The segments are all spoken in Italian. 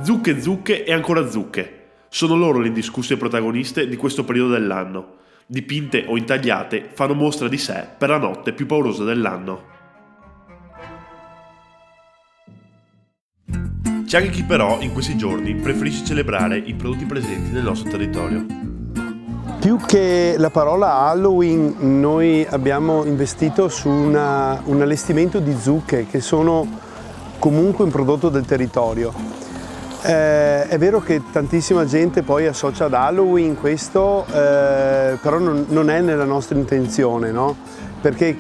Zucche, zucche e ancora zucche. Sono loro le indiscusse protagoniste di questo periodo dell'anno. Dipinte o intagliate, fanno mostra di sé per la notte più paurosa dell'anno. C'è anche chi però in questi giorni preferisce celebrare i prodotti presenti nel nostro territorio. Più che la parola Halloween, noi abbiamo investito su un allestimento di zucche che sono comunque un prodotto del territorio. È vero che tantissima gente poi associa ad Halloween questo, però non è nella nostra intenzione, no? Perché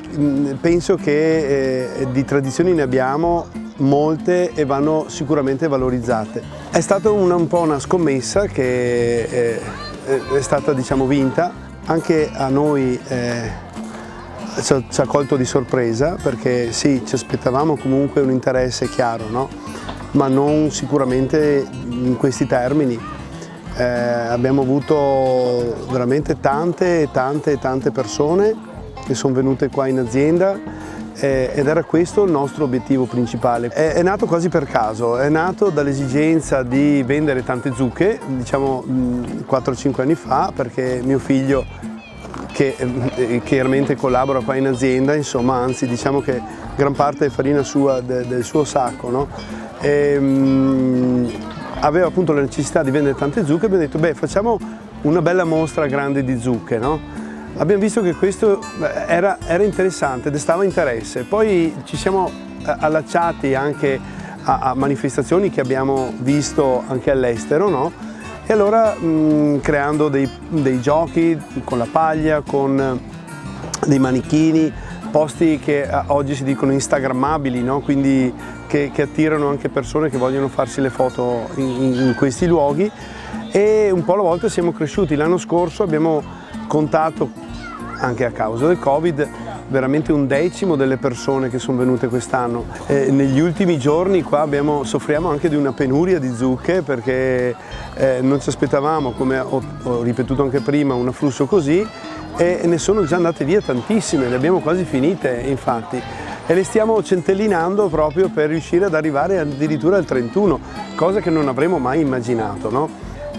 penso che di tradizioni ne abbiamo molte e vanno sicuramente valorizzate. È stata un po' una scommessa che è stata, diciamo, vinta. Anche a noi ci ha colto di sorpresa, perché sì, ci aspettavamo comunque un interesse chiaro, no? Ma non sicuramente in questi termini. Abbiamo avuto veramente tante persone che sono venute qua in azienda ed era questo il nostro obiettivo principale. È nato quasi per caso, è nato dall'esigenza di vendere tante zucche, diciamo 4-5 anni fa, perché mio figlio, che chiaramente collabora qua in azienda, insomma, anzi diciamo che gran parte è farina sua, del suo sacco, no? Aveva appunto la necessità di vendere tante zucche e abbiamo detto, beh, facciamo una bella mostra grande di zucche, no? Abbiamo visto che questo era interessante, destava interesse. Poi ci siamo allacciati anche a manifestazioni che abbiamo visto anche all'estero, no? E allora creando dei giochi con la paglia, con dei manichini, posti che oggi si dicono instagrammabili, no? Quindi che attirano anche persone che vogliono farsi le foto in questi luoghi, e un po' alla volta siamo cresciuti. L'anno scorso abbiamo contato, anche a causa del Covid, veramente 1/10 delle persone che sono venute quest'anno. Negli ultimi giorni qua soffriamo anche di una penuria di zucche, perché non ci aspettavamo, come ho ripetuto anche prima, un afflusso così, e ne sono già andate via tantissime, le abbiamo quasi finite infatti, e le stiamo centellinando proprio per riuscire ad arrivare addirittura al 31, cosa che non avremmo mai immaginato, no?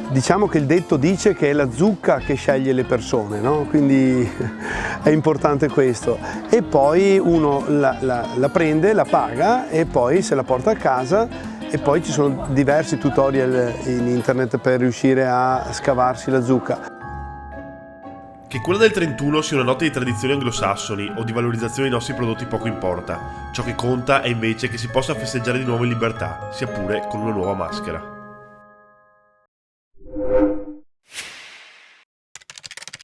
Diciamo che il detto dice che è la zucca che sceglie le persone, no? Quindi è importante questo. E poi uno la prende, la paga e poi se la porta a casa, e poi ci sono diversi tutorial in internet per riuscire a scavarsi la zucca. Che quella del 31 sia una notte di tradizioni anglosassoni o di valorizzazione dei nostri prodotti poco importa. Ciò che conta è invece che si possa festeggiare di nuovo in libertà, sia pure con una nuova maschera.